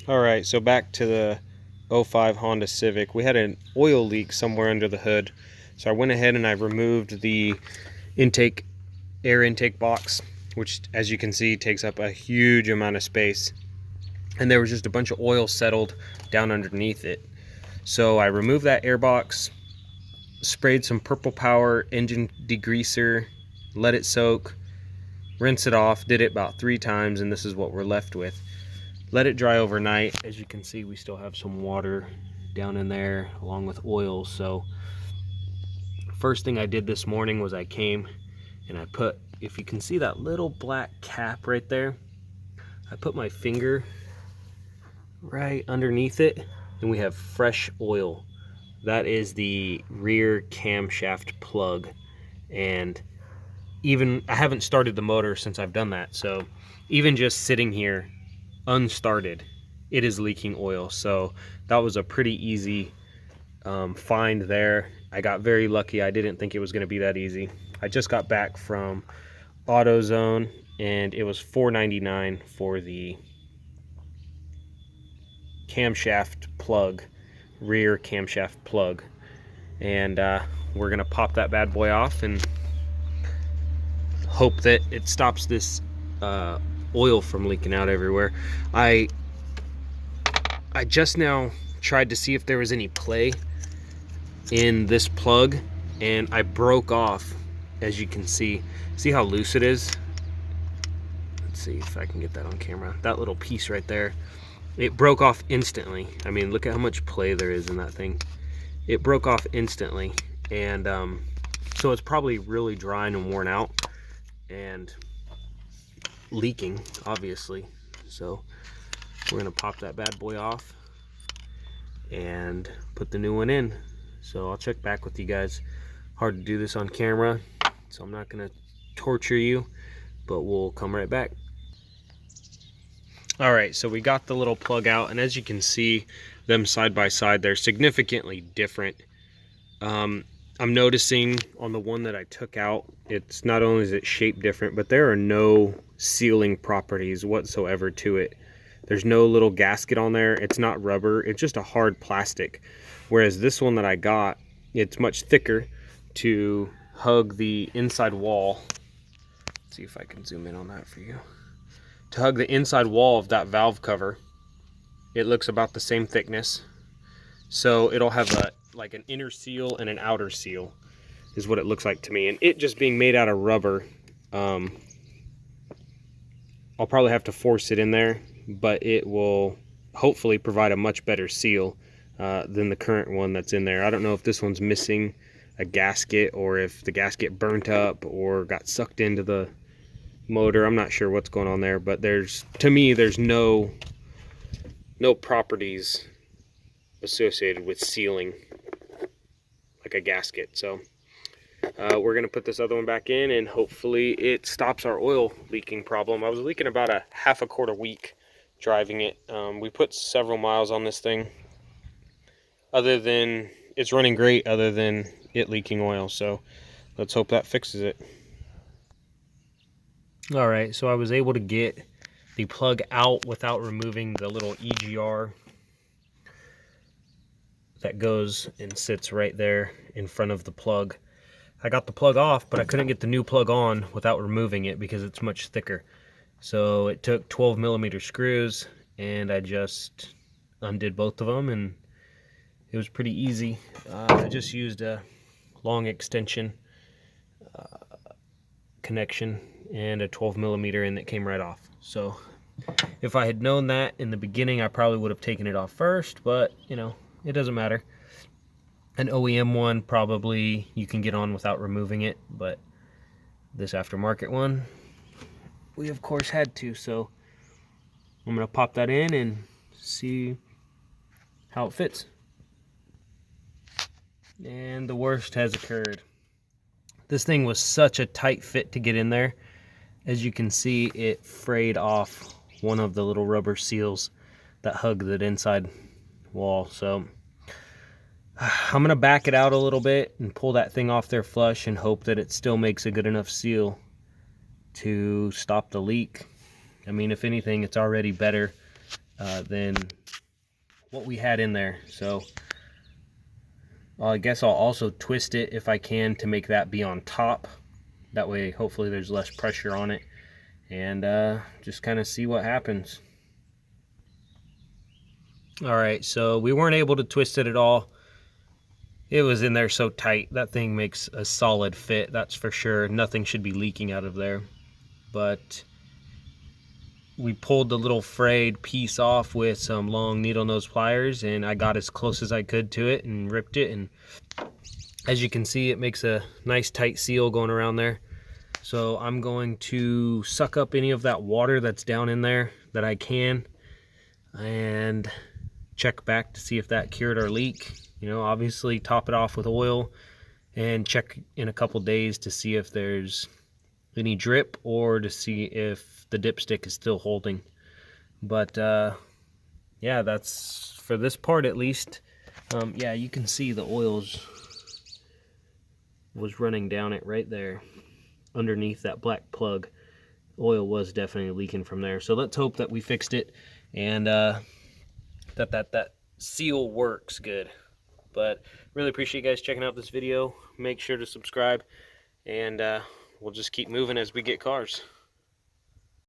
Alright, so back to the '05 Honda Civic. We had an oil leak somewhere under the hood. So I went ahead and I removed the air intake box, which as you can see takes up a huge amount of space. And there was just a bunch of oil settled down underneath it. So I removed that air box, sprayed some Purple Power engine degreaser, let it soak, rinse it off, did it about 3 times, and this is what we're left with. Let it dry overnight. As you can see, we still have some water down in there along with oil. So first thing I did this morning was I came and I put, if you can see that little black cap right there, I put my finger right underneath it and we have fresh oil. That is the rear camshaft plug. And even, I haven't started the motor since I've done that. So even just sitting here unstarted, it is leaking oil. So that was a pretty easy find there. I got very lucky. I didn't think it was going to be that easy. I just got back from AutoZone and it was $4.99 for the camshaft plug, rear camshaft plug. And we're gonna pop that bad boy off and hope that it stops this oil from leaking out everywhere. I just now tried to see if there was any play in this plug and I broke off, as you can see how loose it is. Let's see if I can get that on camera. That little piece right there, it broke off instantly. I mean, look at how much play there is in that thing. It broke off instantly, and so it's probably really drying and worn out and leaking, obviously. So we're gonna pop that bad boy off and put the new one in. So I'll check back with you guys. Hard to do this on camera, so I'm not gonna torture you, but we'll come right back. All right, so we got the little plug out, and as you can see them side by side, they're significantly different. I'm noticing on the one that I took out, it's not only is it shaped different, but there are no sealing properties whatsoever to it. There's no little gasket on there. It's not rubber, it's just a hard plastic. Whereas this one that I got, it's much thicker to hug the inside wall. Let's see if I can zoom in on that for you. To hug the inside wall of that valve cover. It looks about the same thickness. So it'll have like an inner seal and an outer seal is what it looks like to me. And it just being made out of rubber, I'll probably have to force it in there, but it will hopefully provide a much better seal than the current one that's in there. I don't know if this one's missing a gasket or if the gasket burnt up or got sucked into the motor. I'm not sure what's going on there, but to me there's no properties associated with sealing like a gasket. So we're gonna put this other one back in and hopefully it stops our oil leaking problem. I was leaking about a half a quart a week driving it. We put several miles on this thing. It's running great other than it leaking oil. So let's hope that fixes it. All right, so I was able to get the plug out without removing the little EGR that goes and sits right there in front of the plug. I got the plug off, but I couldn't get the new plug on without removing it because it's much thicker. So it took 12mm screws and I just undid both of them and it was pretty easy. I just used a long extension connection and a 12mm and it came right off. So if I had known that in the beginning, I probably would have taken it off first, but you know, it doesn't matter. An OEM one probably you can get on without removing it, but this aftermarket one, we of course had to. So I'm gonna pop that in and see how it fits. And the worst has occurred. This thing was such a tight fit to get in there. As you can see, it frayed off one of the little rubber seals that hug that inside wall. So I'm gonna back it out a little bit and pull that thing off there flush and hope that it still makes a good enough seal to stop the leak. I mean, if anything, it's already better than what we had in there. So I guess I'll also twist it if I can to make that be on top. That way hopefully there's less pressure on it, and just kind of see what happens. All right, so we weren't able to twist it at all. It was in there so tight. That thing makes a solid fit, that's for sure. Nothing should be leaking out of there. But we pulled the little frayed piece off with some long needle nose pliers, and I got as close as I could to it and ripped it. And as you can see, it makes a nice tight seal going around there. So I'm going to suck up any of that water that's down in there that I can, and check back to see if that cured our leak. You know, obviously top it off with oil and check in a couple days to see if there's any drip or to see if the dipstick is still holding. But yeah, that's for this part at least. Yeah, you can see the oils was running down it right there underneath that black plug. Oil was definitely leaking from there. So let's hope that we fixed it, and that seal works good. But really appreciate you guys checking out this video. Make sure to subscribe, and we'll just keep moving as we get cars.